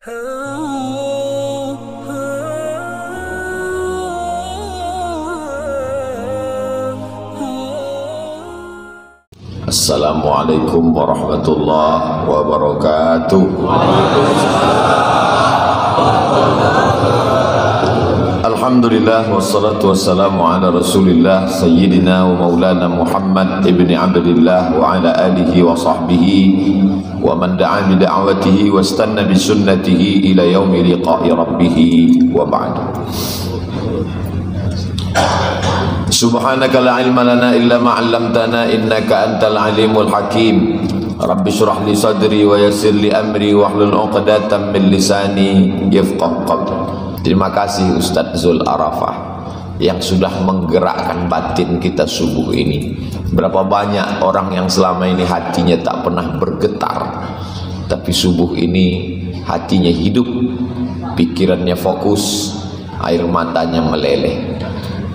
Assalamualaikum warahmatullahi wabarakatuh. Alhamdulillah wassalatu wassalamu ala Rasulillah Sayyidina wa maulana Muhammad ibni Abdillah wa ala alihi wa sahbihi wa man da'a bi da'watihi wa istanna bi sunnatihi ila yaumi liqa'i rabbih wa ba'd. Subhanaka la ilma lana illa ma 'allamtana innaka antal alimul hakim. Rabbi shrah li sadri wa yassir li amri wahlul 'uqdatam min lisani yafqahu qawli. Terima kasih Ustaz Zul Arafah yang sudah menggerakkan batin kita subuh ini. Berapa banyak orang yang selama ini hatinya tak pernah bergetar, tapi subuh ini hatinya hidup, pikirannya fokus, air matanya meleleh.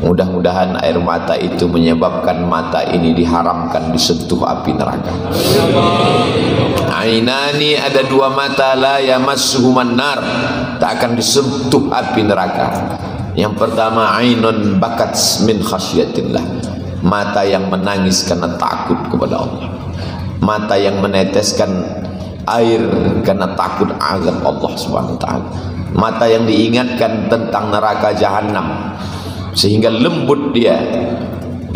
Mudah-mudahan air mata itu menyebabkan mata ini diharamkan disentuh api neraka. Ainani, ada dua mata, la yamassuhuman nar, tak akan disentuh api neraka. Yang pertama, ainun bakat min khasyatillah, mata yang menangis karena takut kepada Allah, mata yang meneteskan air karena takut azab Allah Subhanahu wa taala, mata yang diingatkan tentang neraka jahanam sehingga lembut dia,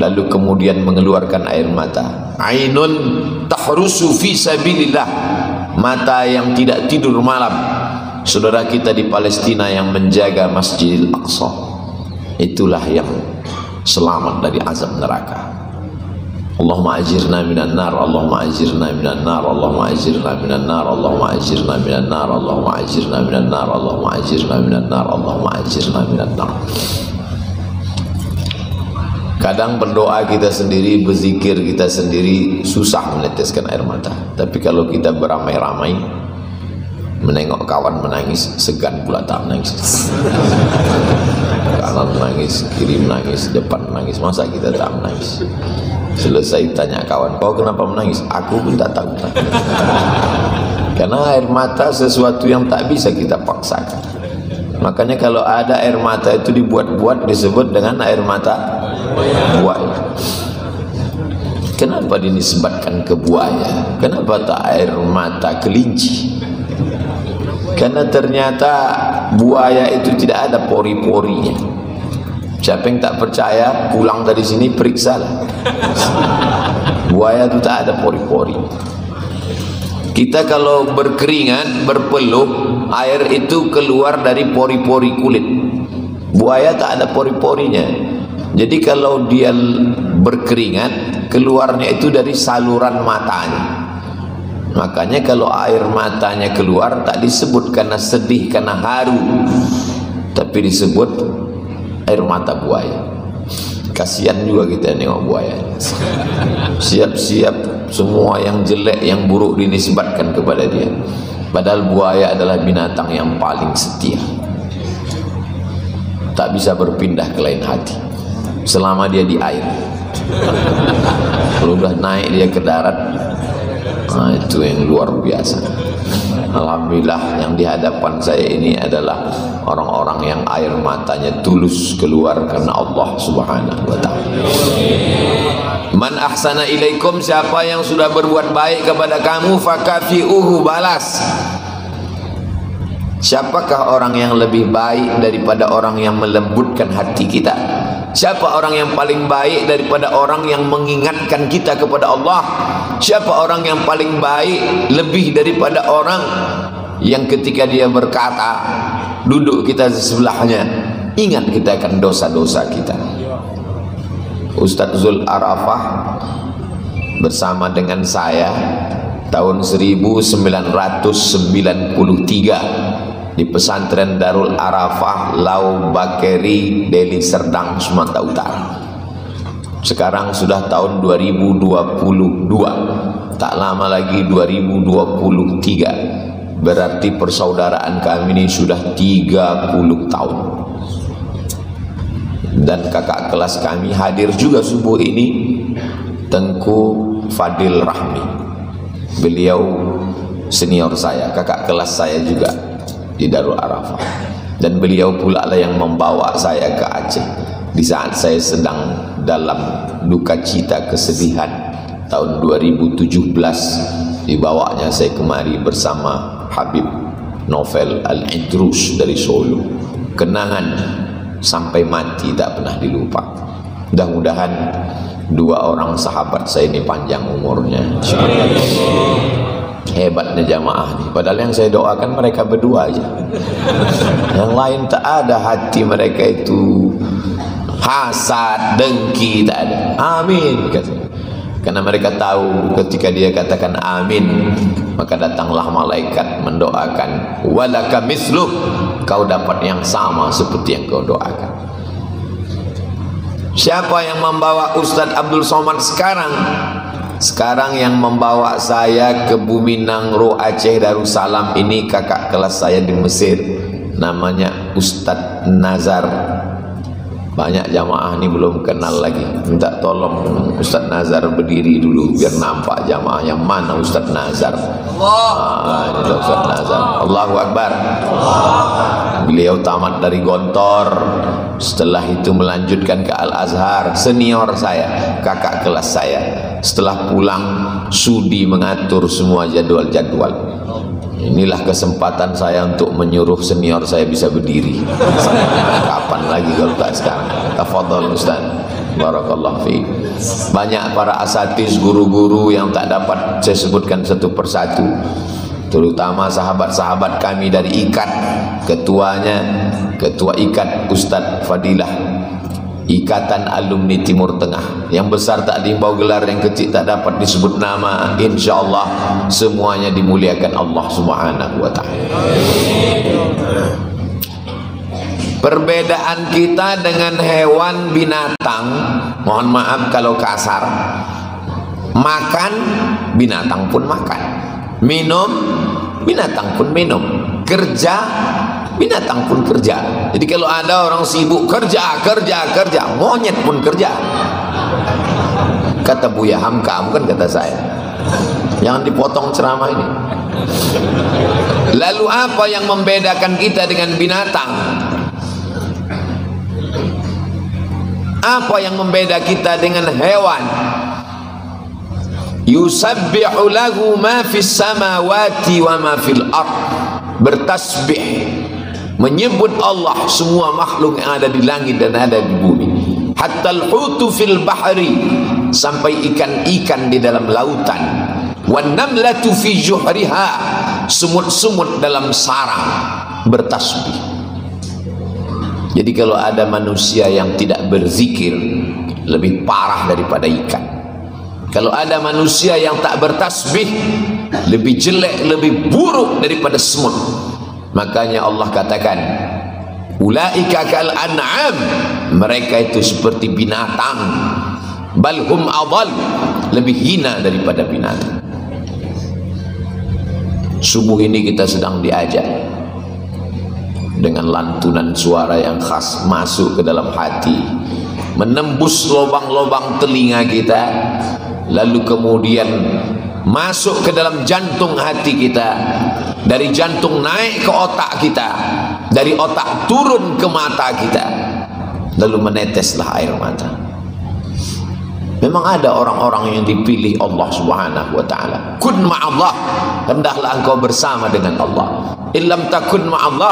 lalu kemudian mengeluarkan air mata. Ainun tahrusu fi sabilillah, mata yang tidak tidur malam. Saudara kita di Palestina yang menjaga Masjidil Aqsa, itulah yang selamat dari azab neraka. Allahumma ajirna minan nar, Allahumma ajirna minan nar, Allahumma ajirna minan nar, Allahumma ajirna minan nar, Allahumma ajirna minan nar, Allahumma ajirna minan nar, Allahumma ajirna minan nar. Kadang berdoa kita sendiri, berzikir kita sendiri, susah meneteskan air mata. Tapi kalau kita beramai-ramai menengok kawan menangis, segan pula tak menangis. Kanan menangis, kiri menangis, depan menangis, masa kita tak menangis? Selesai tanya kawan, kau kenapa menangis? Aku pun tak tahu. Karena air mata sesuatu yang tak bisa kita paksakan. Makanya kalau ada air mata itu dibuat-buat disebut dengan air mata buaya. Kenapa dinisbatkan ke buaya? Kenapa tak air mata kelinci? Karena ternyata buaya itu tidak ada pori-porinya. Siapa yang tak percaya, pulang dari sini periksalah. Buaya itu tak ada pori-pori. Kita kalau berkeringat, berpeluh, air itu keluar dari pori-pori kulit. Buaya tak ada pori-porinya. Jadi kalau dia berkeringat, keluarnya itu dari saluran matanya. Makanya kalau air matanya keluar, tak disebut karena sedih, karena haru, tapi disebut air mata buaya. Kasihan juga kita nengok buaya. Siap-siap semua yang jelek, yang buruk dinisbatkan kepada dia. Padahal buaya adalah binatang yang paling setia, tak bisa berpindah ke lain hati selama dia di air. Kalau udah naik dia ke darat, nah itu yang luar biasa. Alhamdulillah yang di hadapan saya ini adalah orang-orang yang air matanya tulus keluar karena Allah Subhanahu wa taala. Man ahsana ilaikum, siapa yang sudah berbuat baik kepada kamu, fakafi'uhu, balas. Siapakah orang yang lebih baik daripada orang yang melembutkan hati kita? Siapa orang yang paling baik daripada orang yang mengingatkan kita kepada Allah? Siapa orang yang paling baik lebih daripada orang yang ketika dia berkata, duduk kita di sebelahnya, ingat kita akan dosa-dosa kita. Ustaz Zul Arafah bersama dengan saya tahun 1993 di pesantren Darul Arafah Lau Bakeri, Deli Serdang, Sumatera Utara. Sekarang sudah tahun 2022, tak lama lagi 2023, berarti persaudaraan kami ini sudah 30 tahun. Dan kakak kelas kami hadir juga subuh ini, Tengku Fadil Rahmi. Beliau senior saya, kakak kelas saya juga. di Darul Arafah. Dan beliau pula lah yang membawa saya ke Aceh di saat saya sedang dalam duka cita kesedihan tahun 2017. Dibawanya saya kemari bersama Habib Novel Al-Idrus dari Solo. Kenangan sampai mati tak pernah dilupa. Mudah-mudahan dua orang sahabat saya ini panjang umurnya. Hebatnya jamaah nih. Padahal yang saya doakan mereka berdua aja. Yang lain tak ada hati mereka itu hasad, dengki, tak ada. Amin. Karena mereka tahu ketika dia katakan amin, maka datanglah malaikat mendoakan, walaka misluh, kau dapat yang sama seperti yang kau doakan. Siapa yang membawa Ustadz Abdul Somad sekarang? Sekarang yang membawa saya ke Bumi Nangro Aceh Darussalam ini kakak kelas saya di Mesir, namanya Ustadz Nazar. Banyak jamaah ini belum kenal lagi. Minta tolong Ustadz Nazar berdiri dulu biar nampak jamaah yang mana Ustadz Nazar. Ini Ustadz Nazar. Allahu Akbar. Beliau tamat dari Gontor, setelah itu melanjutkan ke Al-Azhar. Senior saya, kakak kelas saya. Setelah pulang sudi mengatur semua jadwal-jadwal. Inilah kesempatan saya untuk menyuruh senior saya bisa berdiri. Kapan lagi kalau tak sekarang? Tafadhol Ustaz. Barakallahu fiik. Banyak para asatiz, guru-guru yang tak dapat saya sebutkan satu persatu. Terutama sahabat-sahabat kami dari IKAT. Ketuanya, Ketua IKAT Ustadz Fadilah, Ikatan Alumni Timur Tengah. Yang besar tak diimbau gelar, yang kecil tak dapat disebut nama. InsyaAllah semuanya dimuliakan Allah Subhanahu wa ta'ala. Perbedaan kita dengan hewan binatang, mohon maaf kalau kasar, makan binatang pun makan, minum binatang pun minum, kerja binatang pun kerja. Jadi kalau ada orang sibuk kerja, monyet pun kerja. Kata Buya Hamka, bukan kata saya. Jangan dipotong ceramah ini. Lalu apa yang membedakan kita dengan binatang? Apa yang membeda kita dengan hewan? Yusabbihu lahu ma fis samawati wa ma fil ard. Bertasbih, menyebut Allah semua makhluk yang ada di langit dan ada di bumi. Hatta al-hutu fil bahri, sampai ikan-ikan di dalam lautan. Wan namlatu fi juhriha, semut-semut dalam sarang bertasbih. Jadi kalau ada manusia yang tidak berzikir, lebih parah daripada ikan. Kalau ada manusia yang tak bertasbih, lebih jelek, lebih buruk daripada semut. Makanya Allah katakan, ulaika kal an'am, mereka itu seperti binatang, balhum adall, lebih hina daripada binatang. Subuh ini kita sedang diajak dengan lantunan suara yang khas masuk ke dalam hati, menembus lubang-lubang telinga kita, lalu kemudian masuk ke dalam jantung hati kita, dari jantung naik ke otak kita, dari otak turun ke mata kita, lalu meneteslah air mata. Memang ada orang-orang yang dipilih Allah Subhanahu wa ta'ala. Kun ma'allah, hendaklah engkau bersama dengan Allah. Illam takun ma'allah,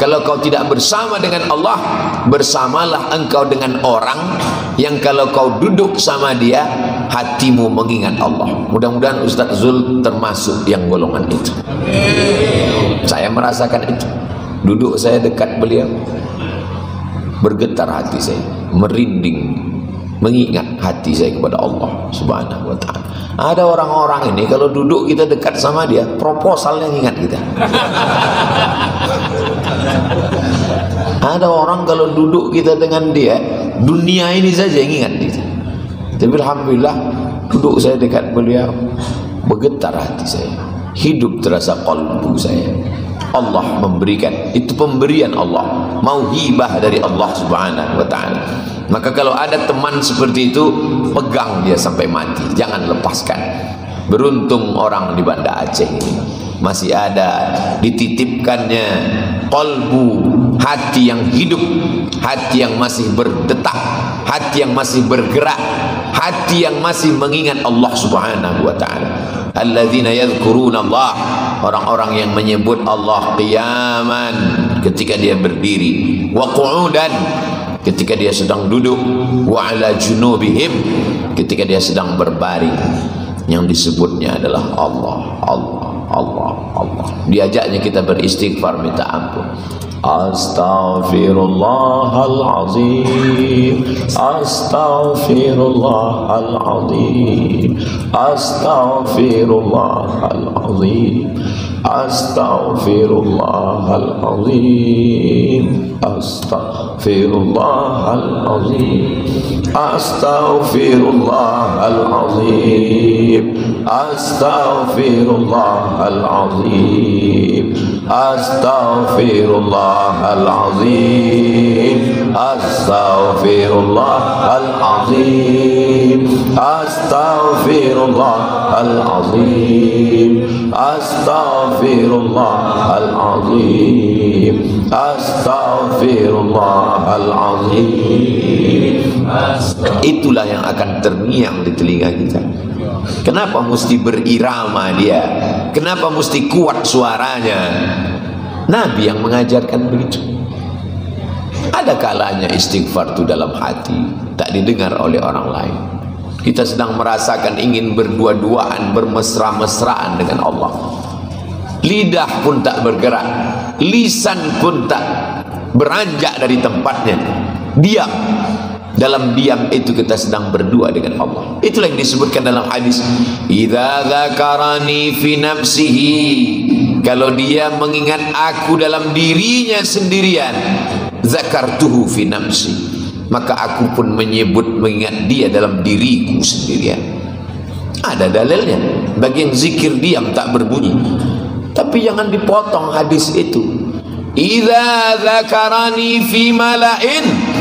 kalau kau tidak bersama dengan Allah, bersamalah engkau dengan orang yang kalau kau duduk sama dia, hatimu mengingat Allah. Mudah-mudahan Ustaz Zul termasuk yang golongan itu. Saya merasakan itu. Duduk saya dekat beliau, bergetar hati saya, merinding, mengingat hati saya kepada Allah Subhanahu wa ta'ala. Ada orang-orang ini kalau duduk kita dekat sama dia, proposalnya ingat kita. Ada orang kalau duduk kita dengan dia, dunia ini saja yang ingat kita. Tapi alhamdulillah duduk saya dekat beliau, bergetar hati saya, hidup terasa qalbu saya. Allah memberikan, itu pemberian Allah, mauhibah dari Allah Subhanahu wa ta'ala. Maka kalau ada teman seperti itu, pegang dia sampai mati, jangan lepaskan. Beruntung orang di Banda Aceh ini masih ada dititipkannya qalbu, hati yang hidup, hati yang masih berdetak, hati yang masih bergerak, hati yang masih mengingat Allah Subhanahu wa ta'ala. Alladzina yadhkuruna Allah, orang-orang yang menyebut Allah qiyaman, ketika dia berdiri, wa qu'udan, ketika dia sedang duduk, wa ala junubihim, ketika dia sedang berbaring. Yang disebutnya adalah Allah, Allah, Allah, Allah. Diajaknya kita beristighfar, minta ampun. Astaghfirullahalazim, astaghfirullahalazim, astaghfirullahalazim, astaghfirullahalazim, astaghfirullahalazim, astaghfirullahalazim, astaghfirullahalazim, astaghfirullahalazim, astaghfirullahalazim, astaghfirullahalazim, astaghfirullahalazim, astaghfirullahalazim. Itulah yang akan terngiang di telinga kita. Kenapa mesti berirama dia? Kenapa mesti kuat suaranya? Nabi yang mengajarkan begitu. Ada kalanya istighfar itu dalam hati, tak didengar oleh orang lain. Kita sedang merasakan ingin berdua-duaan, bermesra-mesraan dengan Allah. Lidah pun tak bergerak, lisan pun tak beranjak dari tempatnya. Diam. Dalam diam itu kita sedang berdua dengan Allah. Itulah yang disebutkan dalam hadis, idza dzakarani fi nafsihi, kalau dia mengingat aku dalam dirinya sendirian, zakartuhu fi nafsi, maka aku pun menyebut mengingat dia dalam diriku sendirian. Ada dalilnya bagi yang zikir diam tak berbunyi. Tapi jangan dipotong hadis itu. Idza dzakarani fi mala'in,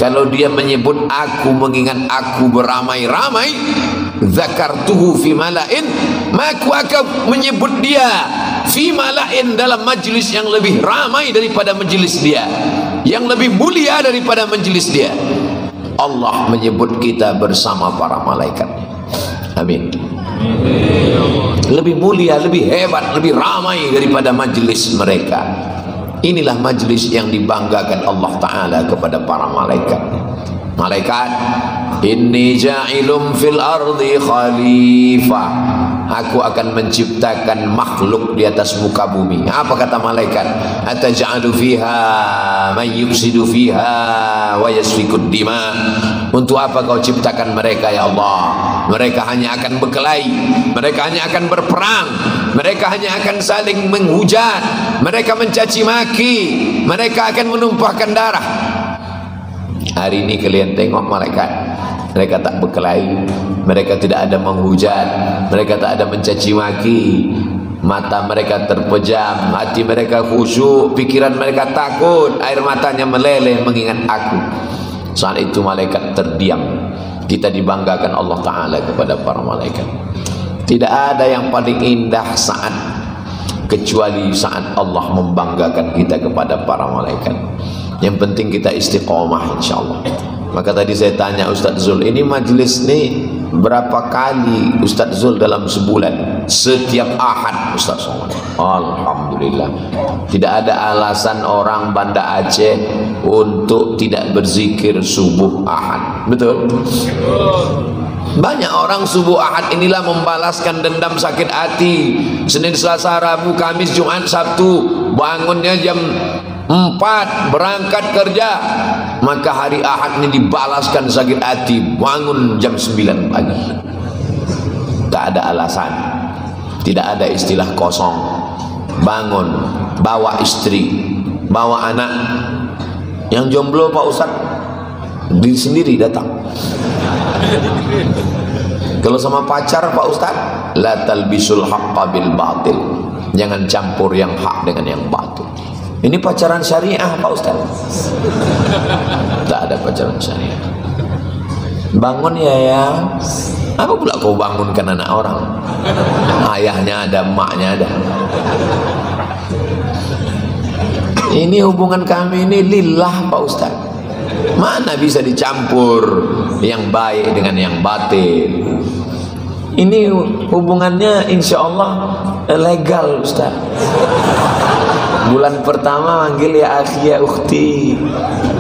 kalau dia menyebut aku, mengingat aku beramai-ramai, zakartuhu fi mala'in, maka aku akan menyebut dia fi mala'in, dalam majlis yang lebih ramai daripada majlis dia, yang lebih mulia daripada majlis dia. Allah menyebut kita bersama para malaikat. Amin. Lebih mulia, lebih hebat, lebih ramai daripada majlis mereka. Inilah majlis yang dibanggakan Allah Ta'ala kepada para malaikat. Malaikat, inni ja'ilum fil ardi khalifah, aku akan menciptakan makhluk di atas muka bumi. Apa kata malaikat? Ataj'alu fiha man yufsidu fiha wa yasfikud dima. Untuk apa kau ciptakan mereka ya Allah? Mereka hanya akan berkelahi, mereka hanya akan berperang, mereka hanya akan saling menghujat, mereka mencaci maki, mereka akan menumpahkan darah. Hari ini kalian tengok malaikat, mereka tak berkelahi, mereka tidak ada menghujat, mereka tak ada mencaci maki. Mata mereka terpejam, hati mereka khusyuk, pikiran mereka takut, air matanya meleleh mengingat aku. Saat itu malaikat terdiam. Kita dibanggakan Allah Ta'ala kepada para malaikat. Tidak ada yang paling indah saat kecuali saat Allah membanggakan kita kepada para malaikat. Yang penting kita istiqomah insyaAllah. Maka tadi saya tanya Ustaz Zul, ini majlis ni berapa kali Ustaz Zul dalam sebulan? Setiap Ahad Ustaz Zul. Alhamdulillah. Tidak ada alasan orang Banda Aceh untuk tidak berzikir subuh Ahad. Betul? Banyak orang subuh Ahad inilah membalaskan dendam sakit hati. Senin, Selasa, Rabu, Kamis, Jumat, Sabtu bangunnya jam 4 berangkat kerja, maka hari Ahad ini dibalaskan sakit hati, bangun jam 9 pagi. Tak ada alasan, tidak ada istilah kosong. Bangun, bawa istri, bawa anak. Yang jomblo Pak Ustaz, diri sendiri datang. Kalau sama pacar Pak Ustaz, la talbisul haqqa bil batil, jangan campur yang hak dengan yang batil. Ini pacaran syariah Pak Ustaz. Tak ada pacaran syariah. Bangun ya. Apa pula kau bangunkan anak orang? Ayahnya ada, maknya ada. Ini hubungan kami ini lillah Pak Ustaz. Mana bisa dicampur yang baik dengan yang batil? Ini hubungannya insya Allah legal Ustaz. Bulan pertama manggil ya akhi ya ukhti,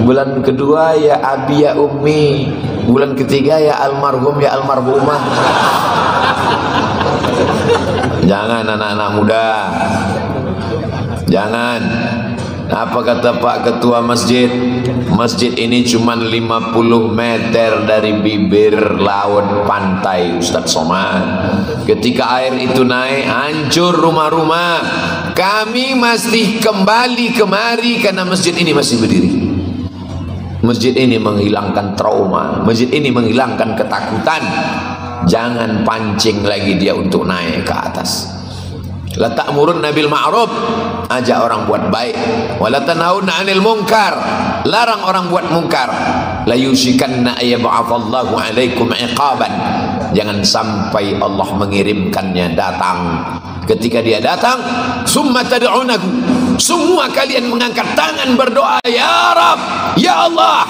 bulan kedua ya abi ya ummi, bulan ketiga ya almarhum ya almarhumah. Jangan anak-anak muda, jangan. Apa kata Pak Ketua Masjid? Masjid ini cuma 50 meter dari bibir laut pantai Ustaz Somad. Ketika air itu naik, hancur rumah-rumah. Kami masih kembali kemari karena masjid ini masih berdiri. Masjid ini menghilangkan trauma, masjid ini menghilangkan ketakutan. Jangan pancing lagi dia untuk naik ke atas. La ta'murunna bil ma'ruf, ajak orang buat baik. Wa la tanhauna 'anil munkar, larang orang buat mungkar. La yushikanna ayyab'atsallahu 'alaikum 'iqaban, jangan sampai Allah mengirimkannya datang. Ketika dia datang, summa tad'unahu, semua kalian mengangkat tangan berdoa, ya Rabb, ya Allah,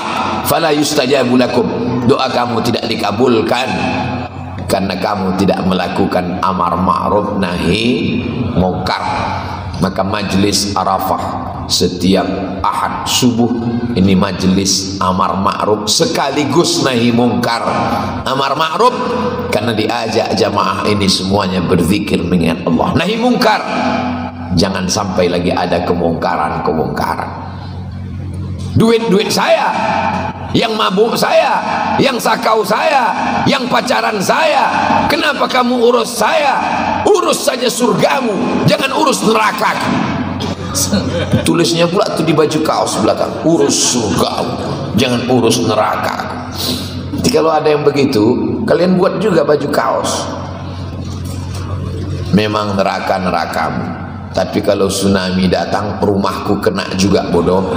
fala yustajabu lakum, doa kamu tidak dikabulkan karena kamu tidak melakukan amar ma'ruf nahi mungkar. Maka majlis Arafah setiap Ahad subuh ini majlis amar ma'ruf sekaligus nahi mungkar. Amar ma'ruf karena diajak jamaah ini semuanya berzikir mengingat Allah. Nahi mungkar, jangan sampai lagi ada kemungkaran-kemungkaran. Duit-duit saya, yang mabuk saya, yang sakau saya, yang pacaran saya, kenapa kamu urus saya? Urus saja surgamu, jangan urus neraka. Tulisnya pula tuh di baju kaos belakang, urus surgamu, jangan urus neraka. Jadi kalau ada yang begitu, kalian buat juga baju kaos. Memang neraka-nerakamu, tapi kalau tsunami datang rumahku kena juga bodoh.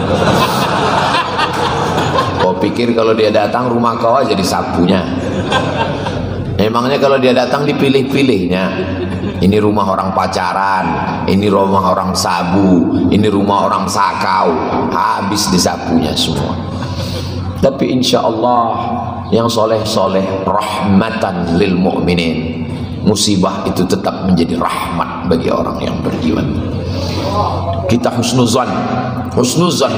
Kau pikir kalau dia datang rumah kau aja disapunya? Emangnya kalau dia datang dipilih-pilihnya? Ini rumah orang pacaran, ini rumah orang sabu, ini rumah orang sakau, habis disapunya semua. Tapi insya Allah yang soleh-soleh rahmatan lil mu'minin, musibah itu tetap menjadi rahmat bagi orang yang beriman. Kita husnuzan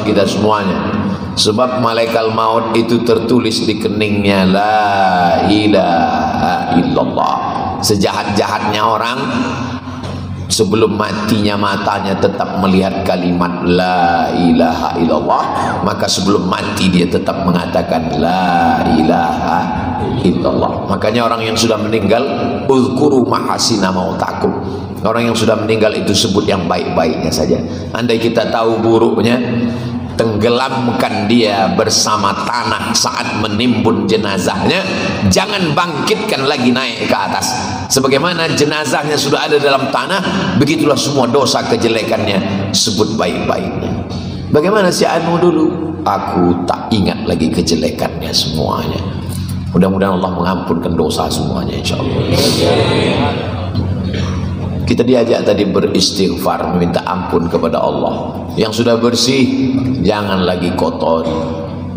kita semuanya. Sebab malaikat maut itu tertulis di keningnya la ilaha illallah. Sejahat-jahatnya orang, sebelum matinya matanya tetap melihat kalimat la ilaha illallah, maka sebelum mati dia tetap mengatakan la ilaha illallah. Makanya orang yang sudah meninggal, uzkuru mahasina mautakum. Orang yang sudah meninggal itu sebut yang baik-baiknya saja. Andai kita tahu buruknya, tenggelamkan dia bersama tanah saat menimbun jenazahnya, jangan bangkitkan lagi naik ke atas. Sebagaimana jenazahnya sudah ada dalam tanah, begitulah semua dosa kejelekannya sebut baik-baiknya. Bagaimana si Anu dulu? Aku tak ingat lagi kejelekannya semuanya. Mudah-mudahan Allah mengampunkan dosa semuanya insyaallah. Kita diajak tadi beristighfar, meminta ampun kepada Allah. Yang sudah bersih jangan lagi kotori.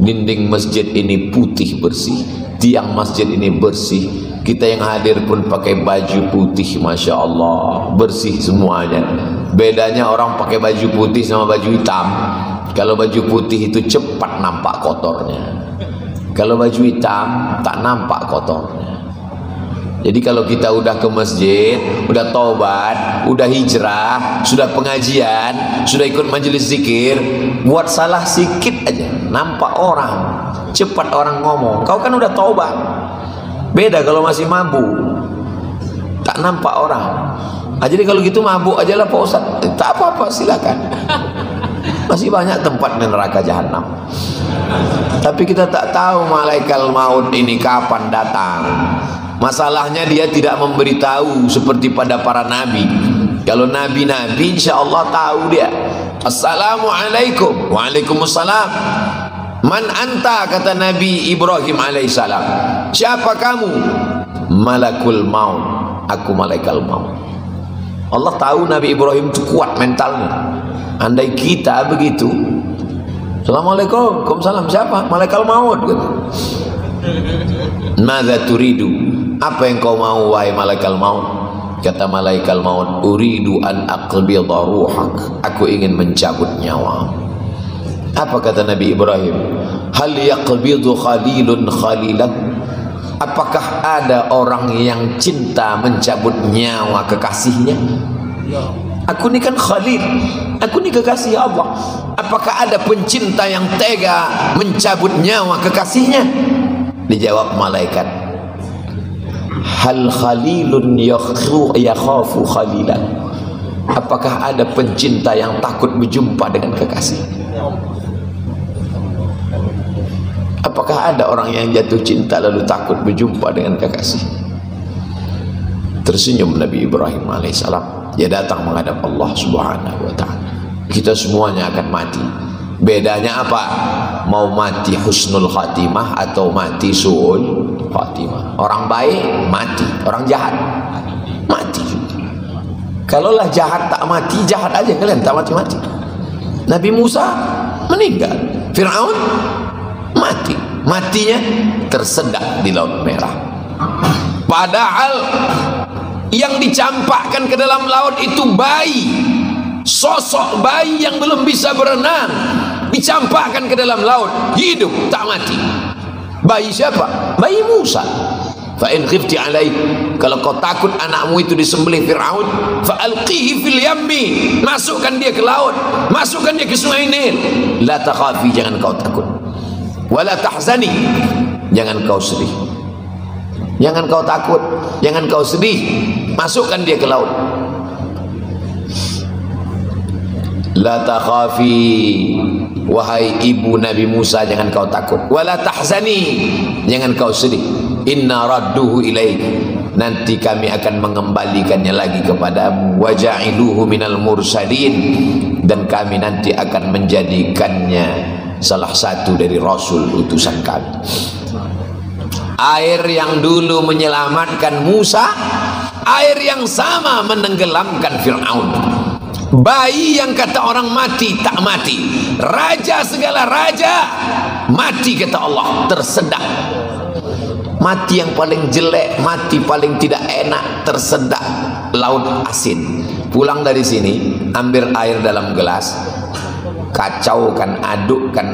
Dinding masjid ini putih bersih, tiang masjid ini bersih. Kita yang hadir pun pakai baju putih, masya Allah, bersih semuanya. Bedanya orang pakai baju putih sama baju hitam. Kalau baju putih itu cepat nampak kotornya, kalau baju hitam tak nampak kotornya. Jadi kalau kita udah ke masjid, udah taubat, udah hijrah, sudah pengajian, sudah ikut majelis zikir, buat salah sikit aja nampak orang, cepat orang ngomong, kau kan udah taubat. Beda kalau masih mabuk, tak nampak orang. Jadi kalau gitu mabuk aja lah Pak Ustaz, tak apa-apa, silakan. Masih banyak tempat di neraka jahanam. Tapi kita tak tahu malaikat maut ini kapan datang. Masalahnya dia tidak memberitahu seperti pada para nabi. Kalau nabi-nabi insya Allah tahu dia. Assalamualaikum. Waalaikumsalam. Man anta, kata Nabi Ibrahim alaihissalam. Siapa kamu? Malakul maut. Aku malaikat maut. Allah tahu Nabi Ibrahim itu kuat mentalnya. Andai kita begitu, Assalamualaikum, Waalaikumsalam, siapa? Malaikat maut gitu. Madza turidu? Apa yang kau mau wahai malaikat maut? Kata malaikat maut, uridu an aqbidha ruhak. Aku ingin mencabut nyawa. Apa kata Nabi Ibrahim? Hal yaqbidhu khalilun khalilah? Apakah ada orang yang cinta mencabut nyawa kekasihnya? Aku ini kan khalil, aku ini kekasih Allah. Apakah ada pencinta yang tega mencabut nyawa kekasihnya? Dijawab malaikat, hal khalilun yakhafu khalilan? Apakah ada pencinta yang takut berjumpa dengan kekasih? Apakah ada orang yang jatuh cinta lalu takut berjumpa dengan kekasih? Tersenyum Nabi Ibrahim alaihissalam. Dia datang menghadap Allah subhanahu wa ta'ala. Kita semuanya akan mati. Bedanya apa? Mau mati husnul khatimah atau mati su'ul khatimah. Orang baik mati, orang jahat mati juga. Kalaulah jahat tak mati, jahat aja kalian, tak mati-mati. Nabi Musa meninggal, Fir'aun mati, matinya tersedak di Laut Merah. Padahal yang dicampakkan ke dalam laut itu bayi, sosok bayi yang belum bisa berenang, dicampakkan ke dalam laut, hidup tak mati. Bayi siapa? Bayi Musa. Fa in khifti alaih, kalau kau takut anakmu itu disembelih Fir'aun, fa alqihi fil yammi, masukkan dia ke laut, masukkan dia ke sungai Nil. La takhafi, jangan kau takut. Wala tahzani, jangan kau sedih. Jangan kau takut, jangan kau sedih, masukkan dia ke laut. La takhafi, wahai ibu Nabi Musa, jangan kau takut. Wala tahzani, jangan kau sedih. Inna radduhu ilaik, nanti kami akan mengembalikannya lagi kepadamu. Wa ja'iluhu minal mursalin, dan kami nanti akan menjadikannya salah satu dari rasul utusan kami. Air yang dulu menyelamatkan Musa, air yang sama menenggelamkan Fir'aun. Bayi yang kata orang mati tak mati, raja segala raja mati kata Allah, tersedak. Mati yang paling jelek, mati paling tidak enak, tersedak laut asin. Pulang dari sini, ambil air dalam gelas, kacaukan, adukkan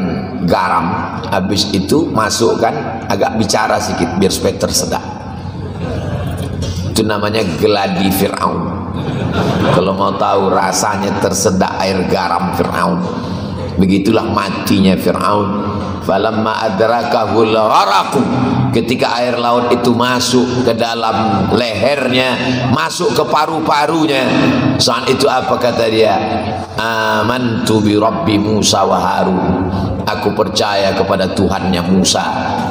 garam, habis itu masukkan, agak bicara sedikit biar supaya tersedak. Itu namanya geladi Fir'aun. Kalau mau tahu rasanya tersedak air garam Fir'aun, begitulah matinya Fir'aun. Falamma adrakahul gharaqu, ketika air laut itu masuk ke dalam lehernya, masuk ke paru-parunya, saat itu apa kata dia? Amantu bi Rabbi Musa wa Harun, aku percaya kepada Tuhannya Musa,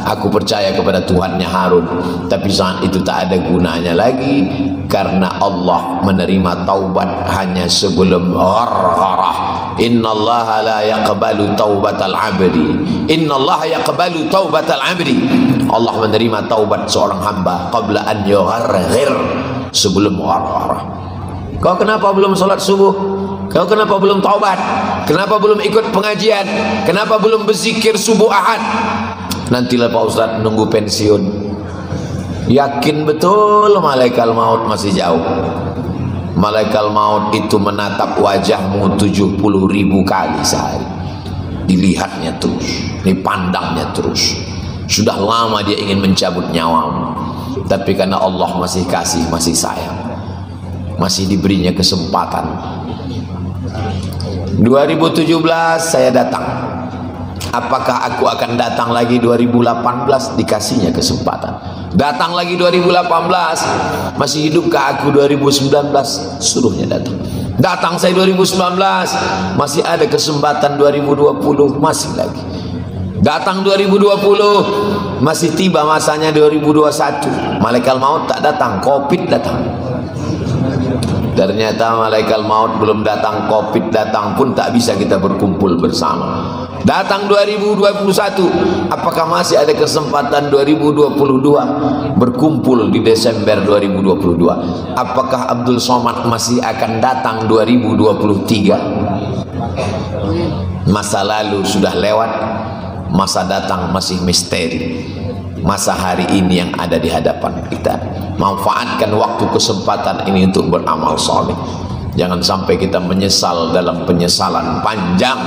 aku percaya kepada Tuhannya Harun. Tapi saat itu tak ada gunanya lagi, karena Allah menerima taubat hanya sebelum ghargharah. Innallaha la yaqbalu taubatal abdi, innallaha yaqbalu taubatal abdi. Allah menerima taubat seorang hamba qabla an yugharghir, sebelum ghargharah. Kau kenapa belum sholat subuh? Kau kenapa belum taubat? Kenapa belum ikut pengajian? Kenapa belum berzikir subuh ahad? Nantilah Pak Ustadz, nunggu pensiun. Yakin betul malaikat maut masih jauh. Malaikat maut itu menatap wajahmu 70.000 kali sehari. Dilihatnya terus, dipandangnya terus. Sudah lama dia ingin mencabut nyawamu, tapi karena Allah masih kasih, masih sayang, masih diberinya kesempatan. 2017 saya datang. Apakah aku akan datang lagi 2018? Dikasihnya kesempatan. Datang lagi 2018. Masih hidupkah aku 2019? Suruhnya datang. Datang saya 2019. Masih ada kesempatan 2020. Masih lagi. Datang 2020. Masih tiba masanya 2021. Malaikat maut tak datang, Covid datang. Ternyata malaikat maut belum datang, Covid datang pun tak bisa kita berkumpul bersama. Datang 2021, apakah masih ada kesempatan 2022 berkumpul di Desember 2022? Apakah Abdul Somad masih akan datang 2023? Masa lalu sudah lewat, masa datang masih misteri. Masa hari ini yang ada di hadapan kita. Manfaatkan waktu kesempatan ini untuk beramal saleh. Jangan sampai kita menyesal dalam penyesalan panjang.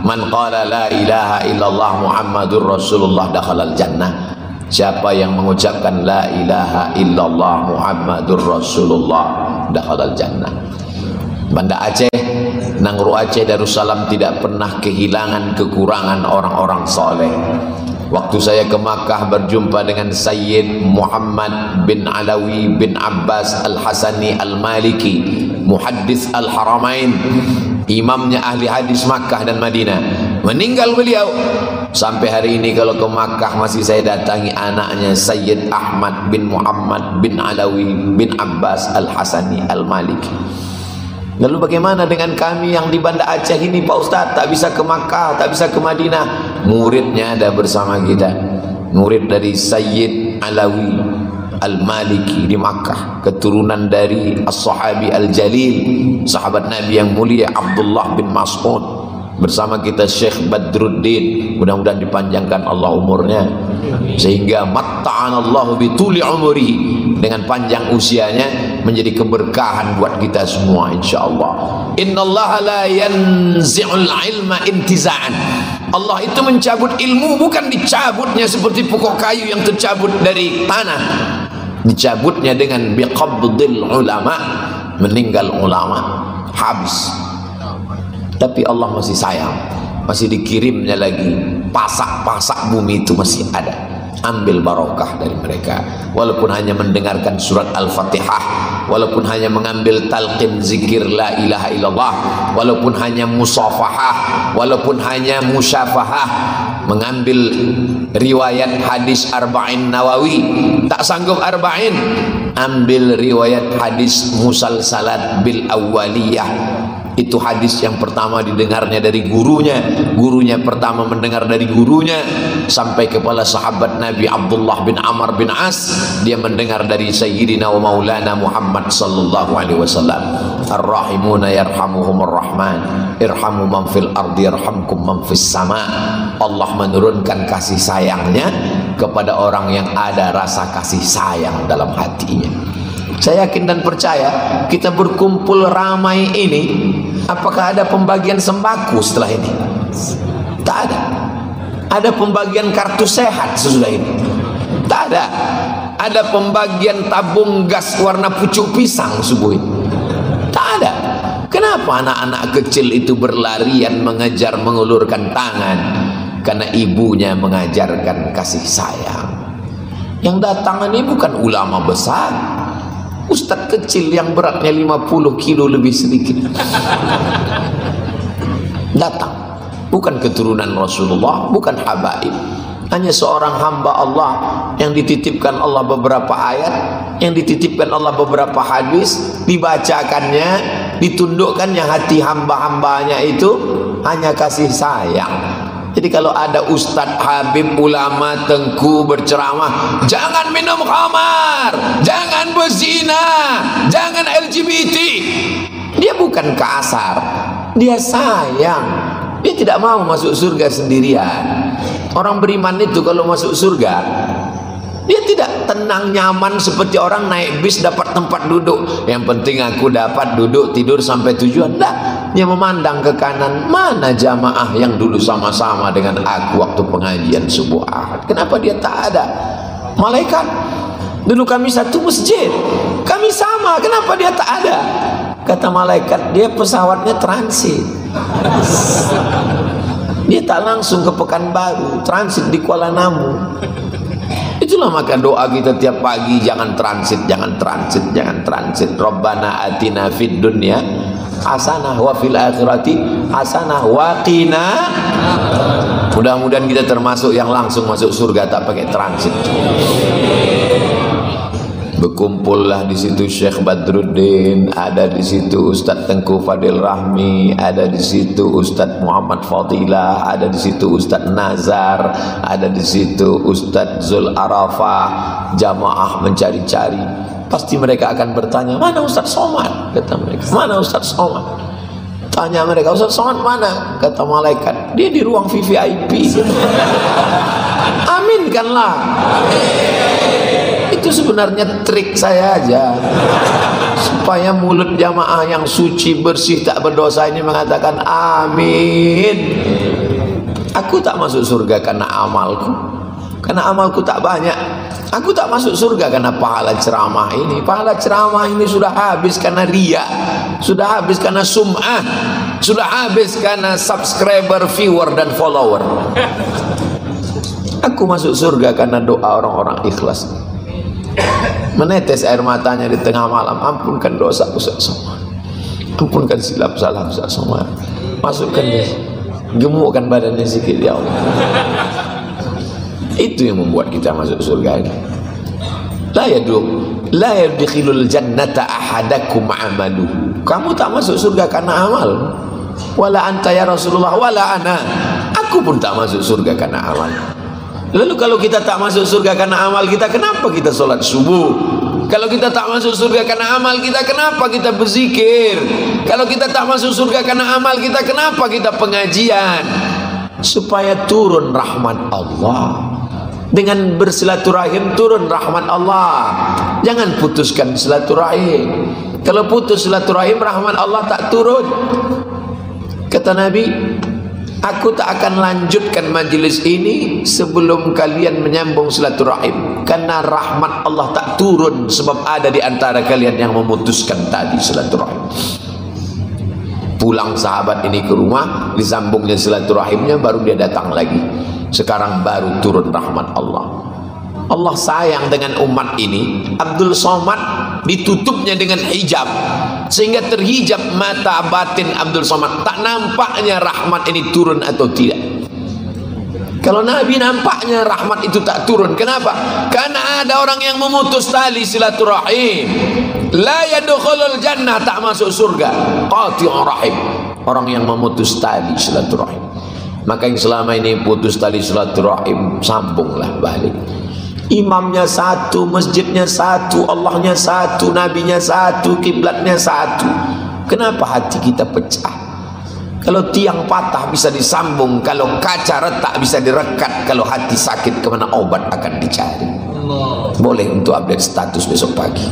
Man qala la ilaha illallah Muhammadur Rasulullah dakhalal jannah. Siapa yang mengucapkan la ilaha illallah Muhammadur Rasulullah dakhalal jannah. Banda Aceh, Nangro Aceh Darussalam tidak pernah kehilangan kekurangan orang-orang soleh. Waktu saya ke Makkah berjumpa dengan Sayyid Muhammad bin Alawi bin Abbas Al-Hasani Al-Maliki, Muhaddis Al-Haramain, imamnya ahli hadis Makkah dan Madinah. Meninggal beliau. Sampai hari ini kalau ke Makkah masih saya datangi anaknya Sayyid Ahmad bin Muhammad bin Alawi bin Abbas Al-Hasani Al-Maliki. Lalu bagaimana dengan kami yang di Banda Aceh ini Pak Ustadz? Tak bisa ke Makkah, tak bisa ke Madinah. Muridnya ada bersama kita. Murid dari Sayyid Alawi Al-Maliki di Makkah, keturunan dari As-Sahabi Al-Jalil, sahabat Nabi yang mulia Abdullah bin Mas'ud. Bersama kita Syekh Badruddin, mudah-mudahan dipanjangkan Allah umurnya sehingga matta'anallahu bituli umrihi, dengan panjang usianya menjadi keberkahan buat kita semua insyaallah. Innallaha la yanzi'ul ilma intiza'an. Allah itu mencabut ilmu bukan dicabutnya seperti pokok kayu yang tercabut dari tanah. Dicabutnya dengan biqabdil ulama, meninggal ulama, habis. Tapi Allah masih sayang, masih dikirimnya lagi pasak-pasak bumi itu masih ada. Ambil barokah dari mereka, walaupun hanya mendengarkan surat Al-Fatihah, walaupun hanya mengambil talqin zikir la ilaha illallah, walaupun hanya musafahah, walaupun hanya musyafahah, mengambil riwayat hadis arba'in Nawawi. Tak sanggup arba'in, ambil riwayat hadis musalsalat bil awwaliyah. Itu hadis yang pertama didengarnya dari gurunya, gurunya pertama mendengar dari gurunya, sampai kepala sahabat Nabi Abdullah bin Amr bin As, dia mendengar dari Sayyidina wa Maulana Muhammad sallallahu alaihi wasallam. Ar-rahimuna yarhamuhumur rahman, irhamu man fil ardi yarhamkum man fis sama. Allah menurunkan kasih sayangnya kepada orang yang ada rasa kasih sayang dalam hatinya. Saya yakin dan percaya kita berkumpul ramai ini, apakah ada pembagian sembako setelah ini? Tak ada. Ada pembagian kartu sehat sesudah ini? Tak ada. Ada pembagian tabung gas warna pucuk pisang subuh ini? Tak ada. Kenapa anak-anak kecil itu berlarian mengejar mengulurkan tangan? Karena ibunya mengajarkan kasih sayang. Yang datang ini bukan ulama besar, ustadz kecil yang beratnya 50 kilo lebih sedikit datang. Bukan keturunan Rasulullah, bukan habaib, hanya seorang hamba Allah yang dititipkan Allah beberapa ayat, yang dititipkan Allah beberapa hadis, dibacakannya, ditundukkannya hati hamba-hambanya itu hanya kasih sayang. Jadi kalau ada ustadz, habib, ulama, tengku berceramah, jangan minum khamar, jangan berzina, jangan LGBT, dia bukan kasar, dia sayang. Dia tidak mau masuk surga sendirian. Orang beriman itu kalau masuk surga, dia tidak tenang nyaman seperti orang naik bis dapat tempat duduk. Yang penting aku dapat duduk tidur sampai tujuan. Tidak, dia memandang ke kanan, mana jamaah yang dulu sama-sama dengan aku waktu pengajian subuh Ahad. Kenapa dia tak ada? Malaikat, dulu kami satu masjid, kami sama, kenapa dia tak ada? Kata malaikat, dia pesawatnya transit. Dia tak langsung ke Pekanbaru, transit di Kuala Namu. Itulah maka doa kita tiap pagi, jangan transit, jangan transit, jangan transit. Rabbana atina fid dunya hasanah wa fil akhirati hasanah wa qina. Mudah-mudahan kita termasuk yang langsung masuk surga tak pakai transit. Berkumpullah di situ Syekh Badruddin, ada di situ Ustadz Tengku Fadil Rahmi, ada di situ Ustadz Muhammad Fadilah, ada di situ Ustadz Nazar, ada di situ Ustadz Zul Arafah. Jamaah mencari-cari, pasti mereka akan bertanya, mana Ustadz Somad? Kata mereka, mana Ustadz Somad? Tanya mereka, Ustaz Somad mana? Kata malaikat, dia di ruang VVIP. Aminkanlah. Itu sebenarnya trik saya aja, supaya mulut jamaah yang suci, bersih, tak berdosa ini mengatakan amin. Aku tak masuk surga karena amalku, karena amalku tak banyak. Aku tak masuk surga karena pahala ceramah ini. Pahala ceramah ini sudah habis karena riya, sudah habis karena sum'ah, sudah habis karena subscriber, viewer, dan follower. Aku masuk surga karena doa orang-orang ikhlas, menetes air matanya di tengah malam. Ampunkan dosa Ustaz Somad, ampunkan silap salah Ustaz Somad, masukkan dia, gemukkan badannya sikit ya Allah. Itu yang membuat kita masuk surga ini. La yadkhilul jannata ahadakum amaluhu. Kamu tak masuk surga karena amal. Wala anta ya Rasulullah, wala ana. Aku pun tak masuk surga karena amal. Lalu kalau kita tak masuk surga karena amal kita, kenapa kita sholat subuh? Kalau kita tak masuk surga karena amal kita, kenapa kita berzikir? Kalau kita tak masuk surga karena amal kita, kenapa kita pengajian? Supaya turun rahmat Allah. Dengan bersilaturahim turun rahmat Allah. Jangan putuskan silaturahim. Kalau putus silaturahim, rahmat Allah tak turun. Kata Nabi, aku tak akan lanjutkan majlis ini sebelum kalian menyambung silaturahim, karena rahmat Allah tak turun sebab ada di antara kalian yang memutuskan tadi silaturahim. Pulang sahabat ini ke rumah, disambungnya silaturahimnya, baru dia datang lagi. Sekarang baru turun rahmat Allah. Allah sayang dengan umat ini. Abdul Somad ditutupnya dengan hijab, sehingga terhijab mata batin Abdul Somad. Tak nampaknya rahmat ini turun atau tidak. Kalau Nabi nampaknya rahmat itu tak turun. Kenapa? Karena ada orang yang memutus tali silaturahim. La yadkhulul jannah, tak masuk surga. Qati'ur rahim, orang yang memutus tali silaturahim. Maka yang selama ini putus tali silaturahim, sambunglah balik. Imamnya satu, masjidnya satu, Allahnya satu, nabinya satu, kiblatnya satu. Kenapa hati kita pecah? Kalau tiang patah bisa disambung, kalau kaca retak bisa direkat, kalau hati sakit kemana obat akan dicari. Boleh untuk update status besok pagi.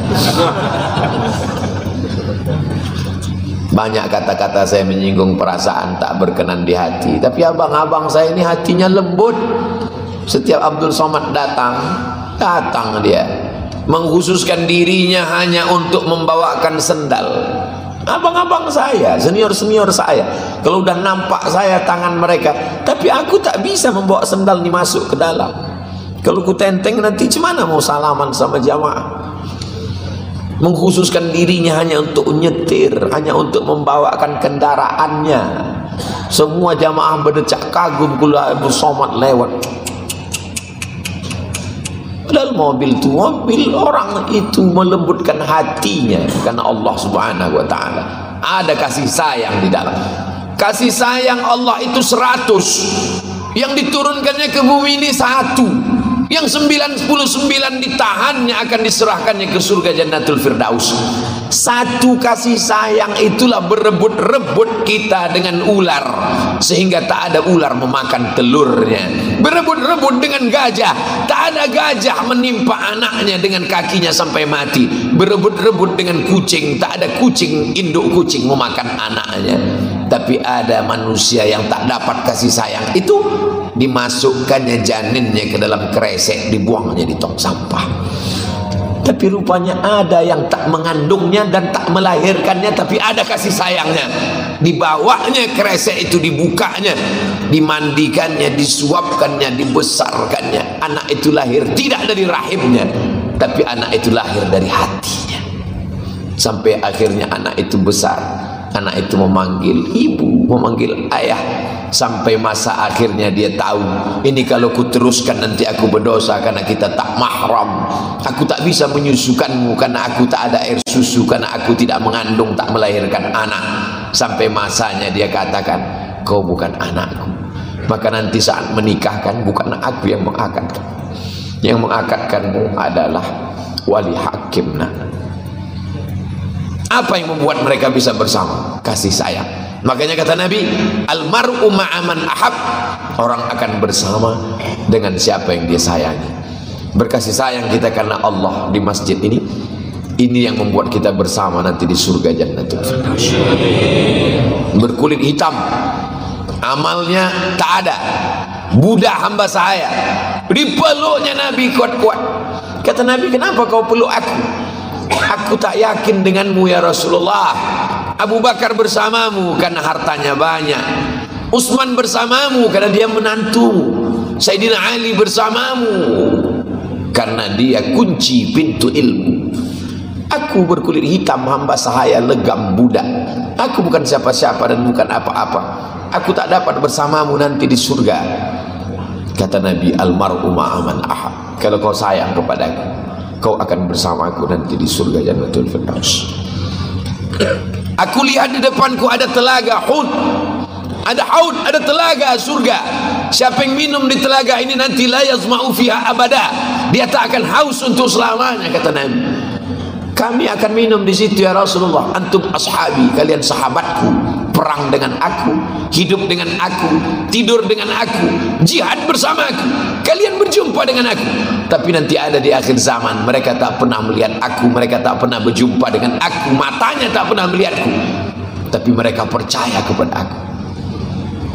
Banyak kata-kata saya menyinggung perasaan, tak berkenan di hati. Tapi abang-abang saya ini hatinya lembut. Setiap Abdul Somad datang dia mengkhususkan dirinya hanya untuk membawakan sendal. Abang-abang saya, senior-senior saya, kalau udah nampak saya tangan mereka, tapi aku tak bisa membawa sendal ini masuk ke dalam. Kalau ku tenteng nanti gimana mau salaman sama jamaah? Mengkhususkan dirinya hanya untuk nyetir, hanya untuk membawakan kendaraannya. Semua jamaah berdecak kagum kalau Abdul Somad lewat. Padahal mobil orang itu melembutkan hatinya karena Allah Subhanahu wa taala. Ada kasih sayang di dalam. Kasih sayang Allah itu 100. Yang diturunkannya ke bumi ini 1. Yang 99 ditahannya akan diserahkannya ke surga Jannatul Firdaus. 1 kasih sayang itulah berebut-rebut kita dengan ular, sehingga tak ada ular memakan telurnya. Berebut-rebut dengan gajah, tak ada gajah menimpa anaknya dengan kakinya sampai mati. Berebut-rebut dengan kucing, tak ada kucing, induk kucing memakan anaknya. Tapi ada manusia yang tak dapat kasih sayang itu, dimasukkannya janinnya ke dalam kresek, dibuangnya di tong sampah. Tapi rupanya ada yang tak mengandungnya dan tak melahirkannya, tapi ada kasih sayangnya. Dibawanya kresek itu, dibukanya, dimandikannya, disuapkannya, dibesarkannya. Anak itu lahir tidak dari rahimnya, tapi anak itu lahir dari hatinya. Sampai akhirnya anak itu besar, anak itu memanggil ibu, memanggil ayah. Sampai masa akhirnya dia tahu, ini kalau ku teruskan nanti aku berdosa karena kita tak mahram. Aku tak bisa menyusukanmu karena aku tak ada air susu, karena aku tidak mengandung, tak melahirkan anak. Sampai masanya dia katakan, kau bukan anakku. Maka nanti saat menikahkan, bukan aku yang mengakadkan. Yang mengakadkanmu adalah wali hakimna. Apa yang membuat mereka bisa bersama? Kasih sayang. Makanya kata Nabi, almar'u ma'aman ahab, orang akan bersama dengan siapa yang dia sayangi. Berkasih sayang kita karena Allah di masjid ini yang membuat kita bersama nanti di surga Jannatul Firdaus. Berkulit hitam, amalnya tak ada, budak hamba saya, dipeluknya Nabi kuat-kuat. Kata Nabi, kenapa kau peluk aku? Aku tak yakin denganmu ya Rasulullah. Abu Bakar bersamamu karena hartanya banyak, Utsman bersamamu karena dia menantumu, Sayyidina Ali bersamamu karena dia kunci pintu ilmu. Aku berkulit hitam, hamba sahaya, legam, budak. Aku bukan siapa-siapa dan bukan apa-apa. Aku tak dapat bersamamu nanti di surga. Kata Nabi, almar'u ma'aman ahab. Kalau kau sayang kepadaku, kau akan bersamaku nanti di surga Jannatul Firdaus. Aku lihat di depanku ada telaga Hud, ada haud, ada telaga surga. Siapa yang minum di telaga ini nanti la yazma'u fiha abada, dia tak akan haus untuk selamanya. Kata Nabi, kami akan minum di situ ya Rasulullah. Antum ashabi, kalian sahabatku, perang dengan aku, hidup dengan aku, tidur dengan aku, jihad bersama aku, kalian berjumpa dengan aku. Tapi nanti ada di akhir zaman, mereka tak pernah melihat aku, mereka tak pernah berjumpa dengan aku, matanya tak pernah melihatku, tapi mereka percaya kepada aku.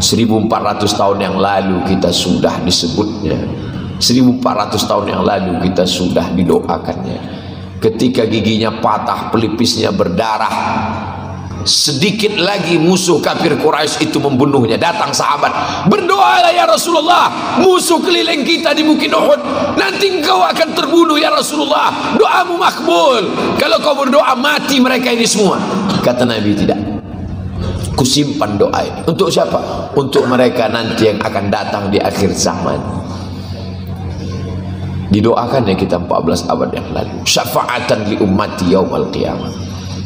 1400 tahun yang lalu kita sudah disebutnya, 1400 tahun yang lalu kita sudah didoakannya. Ketika giginya patah, pelipisnya berdarah, sedikit lagi musuh kafir Quraisy itu membunuhnya. Datang sahabat, berdoalah ya Rasulullah, musuh keliling kita di Bukit Uhud, nanti engkau akan terbunuh ya Rasulullah, doamu makbul. Kalau kau berdoa mati mereka ini semua. Kata Nabi, tidak, kusimpan doa ini. Untuk siapa? Untuk mereka nanti yang akan datang di akhir zaman. Didoakannya kita 14 abad yang lalu, syafa'atan li ummati yaumal qiyamah.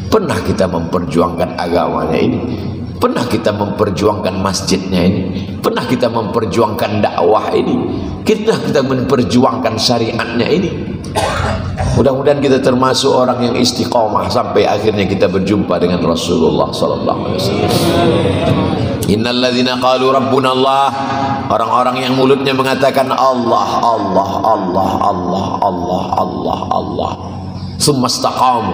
Pernah kita memperjuangkan agamanya ini, pernah kita memperjuangkan masjidnya ini, pernah kita memperjuangkan dakwah ini, pernah kita memperjuangkan syariatnya ini. Mudah-mudahan kita termasuk orang yang istiqomah sampai akhirnya kita berjumpa dengan Rasulullah sallallahu alaihi wasallam. Innal ladzina qalu rabbuna Allah, orang-orang yang mulutnya mengatakan Allah, Allah, Allah, Allah, Allah, Allah, Allah, summa istaqamu,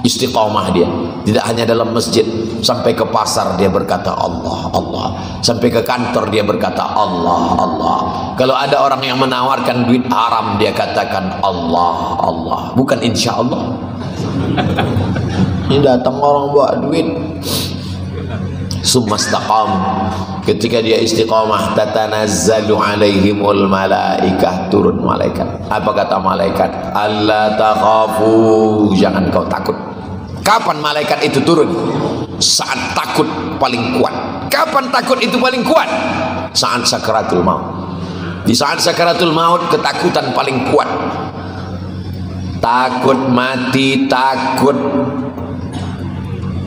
istiqamah dia. Tidak hanya dalam masjid, sampai ke pasar dia berkata Allah, Allah, sampai ke kantor dia berkata Allah, Allah. Kalau ada orang yang menawarkan duit haram, dia katakan Allah, Allah, bukan insya Allah. Ini datang orang bawa duit. Summa istaqam, ketika dia istiqamah, tatanazzalu alaihimul malaikah, turun malaikat. Apa kata malaikat? Alla takhafu, jangan kau takut. Kapan malaikat itu turun? Saat takut paling kuat. Kapan takut itu paling kuat? Saat sakaratul maut. Di saat sakaratul maut ketakutan paling kuat. Takut mati, takut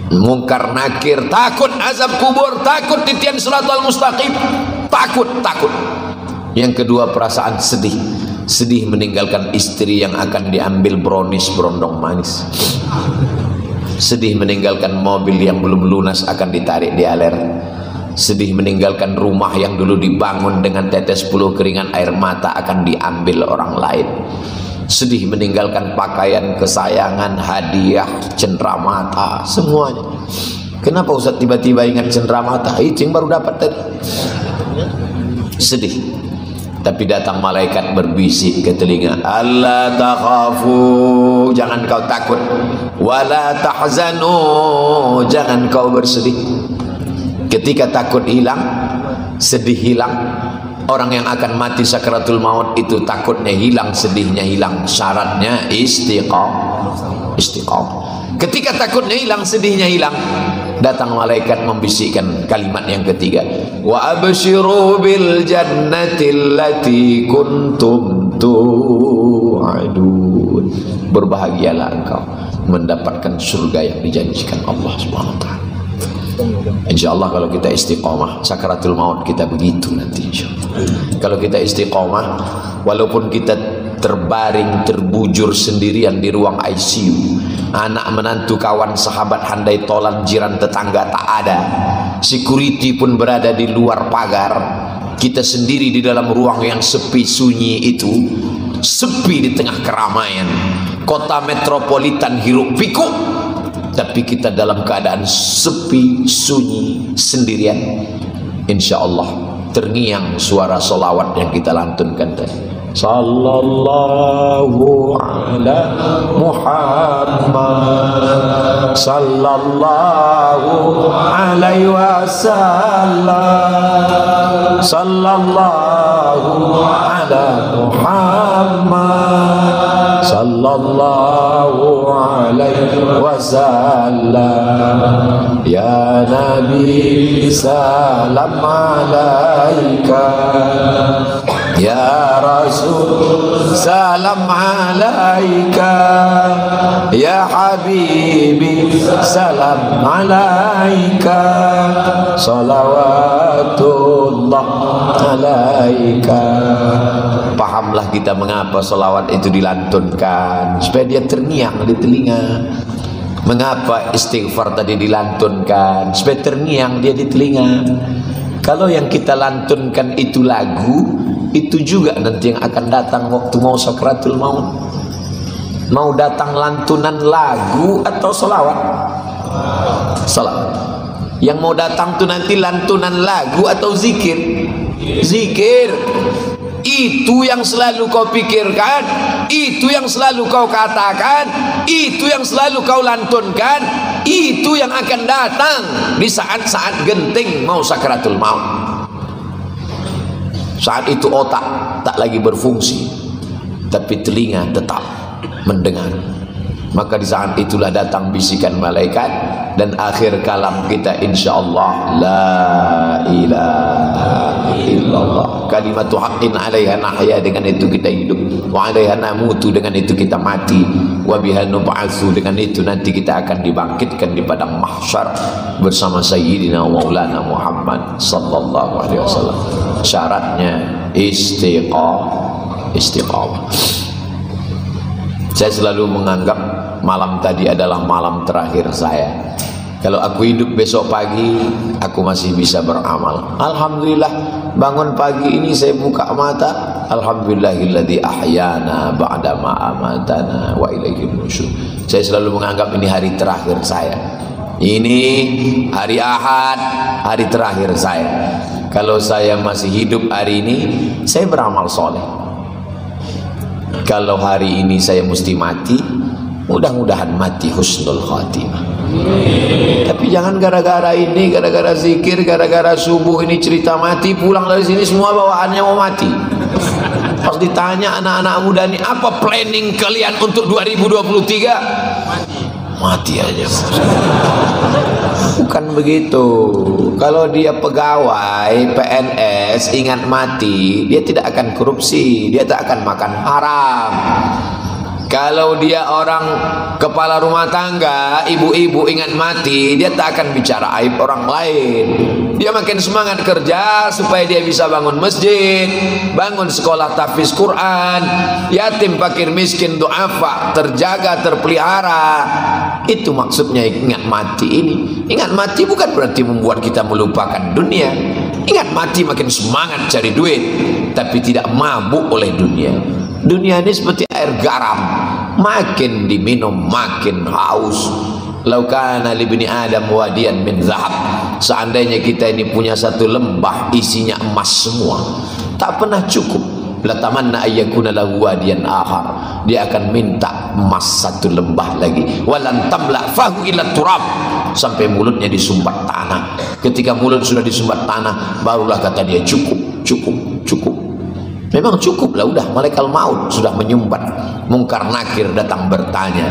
mungkar nakir, takut azab kubur, takut titian siratal mustaqim, takut. Yang kedua perasaan sedih, sedih meninggalkan istri yang akan diambil brownies berondong manis, sedih meninggalkan mobil yang belum lunas akan ditarik dialer, sedih meninggalkan rumah yang dulu dibangun dengan tetes puluh keringan air mata akan diambil orang lain, sedih meninggalkan pakaian kesayangan, hadiah, cenderamata, semuanya. Kenapa Ustaz tiba-tiba ingat cenderamata? Itu yang baru dapat tadi. Sedih. Tapi datang malaikat berbisik ke telinga, alla takhafu, jangan kau takut, wala tahzanu, jangan kau bersedih. Ketika takut hilang, sedih hilang. Orang yang akan mati sakaratul maut itu takutnya hilang, sedihnya hilang. Syaratnya istiqamah. Ketika takutnya hilang, sedihnya hilang, datang malaikat membisikkan kalimat yang ketiga, wa abshiru bil jannati allati kuntum tu'adun, berbahagialah engkau mendapatkan surga yang dijanjikan Allah Subhanahu wa taala. InsyaAllah kalau kita istiqamah, sakaratul maut kita begitu nanti insyaAllah. Kalau kita istiqamah, walaupun kita terbaring, terbujur sendirian di ruang ICU, anak menantu kawan sahabat handai tolan jiran tetangga tak ada, security pun berada di luar pagar, kita sendiri di dalam ruang yang sepi sunyi itu, sepi di tengah keramaian kota metropolitan hiruk pikuk, tapi kita dalam keadaan sepi sunyi sendirian. Insya Allah terngiang suara solawat yang kita lantunkan tadi. Sallallahu ala Muhammad, sallallahu alaihi wasallam, sallallahu ala Muhammad, sallallahu alaihi wasallam. Ya Nabi salam alaika, ya Rasul salam alaika, ya Habibi salam alaika, salawatullah alaika. Pahamlah kita mengapa salawat itu dilantunkan, supaya dia terngiang di telinga. Mengapa istighfar tadi dilantunkan, supaya terngiang dia di telinga. Kalau yang kita lantunkan itu lagu, itu juga nanti yang akan datang waktu mau sakratul maut. Mau datang lantunan lagu atau salawat? Salawat. Yang mau datang tuh nanti lantunan lagu atau zikir? Zikir. Itu yang selalu kau pikirkan, itu yang selalu kau katakan, itu yang selalu kau lantunkan, itu yang akan datang di saat-saat genting mau sakratul maut. Saat itu otak tak lagi berfungsi, tapi telinga tetap mendengar. Maka di saat itulah datang bisikan malaikat, dan akhir kalam kita insyaallah la ilaha illallah, kalimatu haqqin 'alaiha nahya, dengan itu kita hidup, wa 'alaiha namutu, dengan itu kita mati, wa biha nub'atsu, dengan itu nanti kita akan dibangkitkan di padang mahsyar bersama sayyidina maulana Muhammad sallallahu alaihi wasallam. Syaratnya istiqamah. Saya selalu menganggap malam tadi adalah malam terakhir saya. Kalau aku hidup besok pagi, aku masih bisa beramal. Alhamdulillah, bangun pagi ini saya buka mata, alhamdulillahilladzi ahyana ba'da ma amatana wa ilaihin nusyur. Saya selalu menganggap ini hari terakhir saya. Ini hari Ahad, hari terakhir saya. Kalau saya masih hidup hari ini, saya beramal soleh. Kalau hari ini saya mesti mati, mudah-mudahan mati husnul khatimah. Tapi jangan gara-gara ini, gara-gara zikir, gara-gara subuh ini cerita mati, pulang dari sini semua bawaannya mau mati. Pas ditanya anak-anak muda ini, apa planning kalian untuk 2023? Mati aja. Bukan begitu. Kalau dia pegawai PNS, ingat mati, dia tidak akan korupsi, dia tak akan makan haram. Kalau dia orang kepala rumah tangga, ibu-ibu, ingat mati, dia tak akan bicara aib orang lain. Dia makin semangat kerja supaya dia bisa bangun masjid, bangun sekolah tahfiz Quran, yatim fakir miskin duafa terjaga terpelihara. Itu maksudnya ingat mati ini. Ingat mati bukan berarti membuat kita melupakan dunia. Ingat mati makin semangat cari duit, tapi tidak mabuk oleh dunia. Dunia ini seperti air garam, makin diminum makin haus. Laukana libni Adam wadiyan min zahab, seandainya kita ini punya satu lembah isinya emas semua, tak pernah cukup. Latamanna ayyakuna lahu wadiyan akhar, dia akan minta emas satu lembah lagi. Walan tamla fahu illa turab, sampai mulutnya disumbat tanah. Ketika mulut sudah disumbat tanah, barulah kata dia cukup. Memang cukup lah, udah malaikat maut sudah menyumbat, mungkar nakir datang bertanya.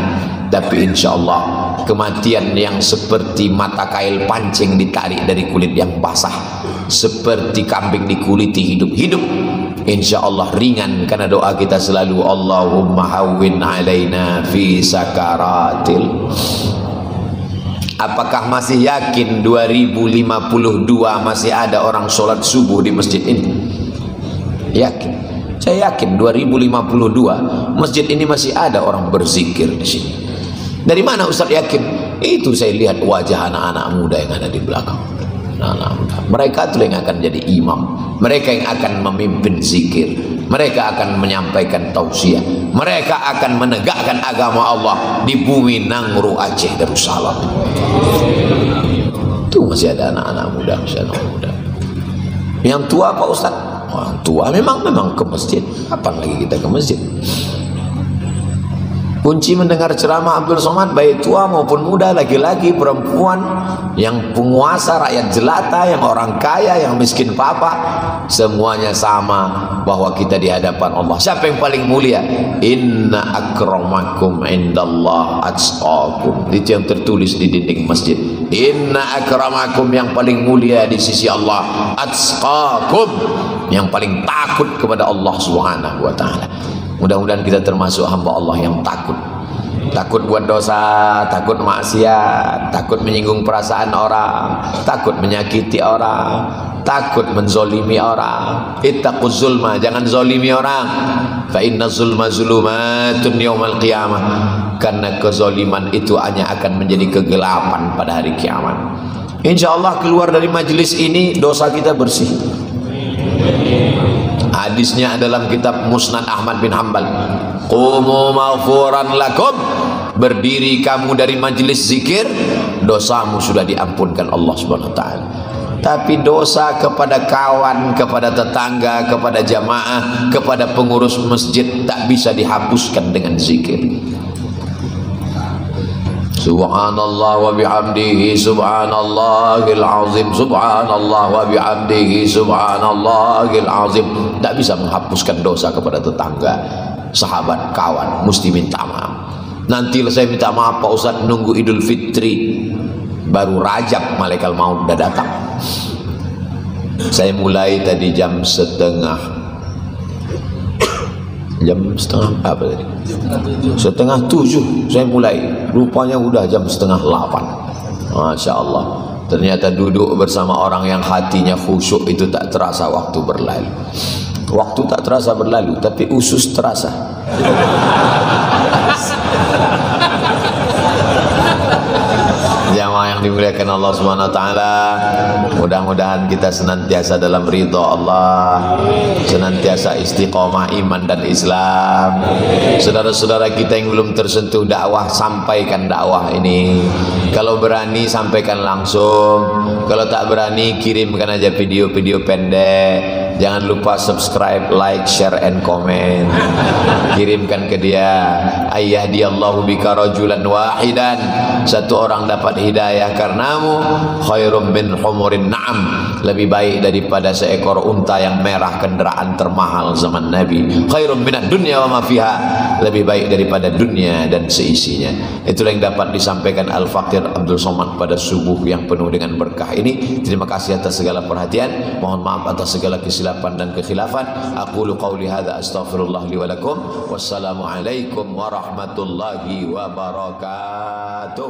Tapi insya Allah kematian yang seperti mata kail pancing ditarik dari kulit yang basah, seperti kambing dikuliti hidup-hidup, insya Allah ringan, karena doa kita selalu Allahumma hawwin alaina fi sakaratil. Apakah masih yakin 2052 masih ada orang sholat subuh di masjid ini? Yakin. Saya yakin 2052 masjid ini masih ada orang berzikir di sini. Dari mana Ustaz yakin? Itu saya lihat wajah anak-anak muda yang ada di belakang. Anak-anak muda. Mereka itu yang akan jadi imam. Mereka yang akan memimpin zikir. Mereka akan menyampaikan tausiah. Mereka akan menegakkan agama Allah di bumi Nangro Aceh Darussalam. Itu masih ada anak-anak muda, masih anak muda. Yang tua Pak Ustaz? Oh, yang tua memang ke masjid. Kapan lagi kita ke masjid? Kunci mendengar ceramah Abdul Somad, baik tua maupun muda, laki-laki, perempuan, yang penguasa, rakyat jelata, yang orang kaya, yang miskin papa, semuanya sama bahwa kita di hadapan Allah. Siapa yang paling mulia? Inna akramakum indallah atqakum. Itu yang tertulis di dinding masjid. Inna akramakum, yang paling mulia di sisi Allah, atqakum, yang paling takut kepada Allah Subhanahu wa taala. Mudah-mudahan kita termasuk hamba Allah yang takut. Takut buat dosa, takut maksiat, takut menyinggung perasaan orang, takut menyakiti orang, takut menzolimi orang. Ittaquz zulma, jangan zolimi orang. Fa inna zulma zulumatun yaumal qiyamah. Karena kezoliman itu hanya akan menjadi kegelapan pada hari kiamat. Insyaallah keluar dari majelis ini dosa kita bersih. Hadisnya dalam kitab Musnad Ahmad bin Hanbal. Qumu maghfuran lakum. Berdiri kamu dari majelis zikir, dosamu sudah diampunkan Allah Subhanahu wa taala. Tapi dosa kepada kawan, kepada tetangga, kepada jamaah, kepada pengurus masjid tak bisa dihapuskan dengan zikir. Subhanallah wa bihamdihi subhanallahil azim, subhanallah wa bihamdihi subhanallahil azim. Tak bisa menghapuskan dosa kepada tetangga, sahabat, kawan, mesti minta maaf. Nanti saya minta maaf Pak Ustaz, nunggu Idul Fitri baru Rajab malaikat maut udah datang. Saya mulai tadi jam setengah apa tadi? Setengah 7 saya mulai. Rupanya udah jam setengah 8. Masya Allah. Ternyata duduk bersama orang yang hatinya khusyuk itu tak terasa waktu berlalu. Waktu tak terasa berlalu, tapi usus terasa. Jamaah yang dimuliakan Allah Subhanahu wa taala, mudah-mudahan kita senantiasa dalam ridha Allah, senantiasa istiqomah iman dan Islam. Saudara-saudara kita yang belum tersentuh dakwah, sampaikan dakwah ini. Kalau berani sampaikan langsung, kalau tak berani kirimkan aja video-video pendek. Jangan lupa subscribe, like, share, and comment. Kirimkan ke dia. Ayyahdiyallahu bika rajulan wahidan. Satu orang dapat hidayah karenamu, khairum min humurin na'am. Lebih baik daripada seekor unta yang merah, kendaraan termahal zaman Nabi. Khairum minad dunya wa ma fiha. Lebih baik daripada dunia dan seisinya. Itulah yang dapat disampaikan Al-Faqir Abdul Somad pada subuh yang penuh dengan berkah ini. Terima kasih atas segala perhatian. Mohon maaf atas segala kesilapan dan kekhilafan. Aqulu qawli hadza astaghfirullah li wa lakum. Wassalamu alaikum warahmatullahi wabarakatuh.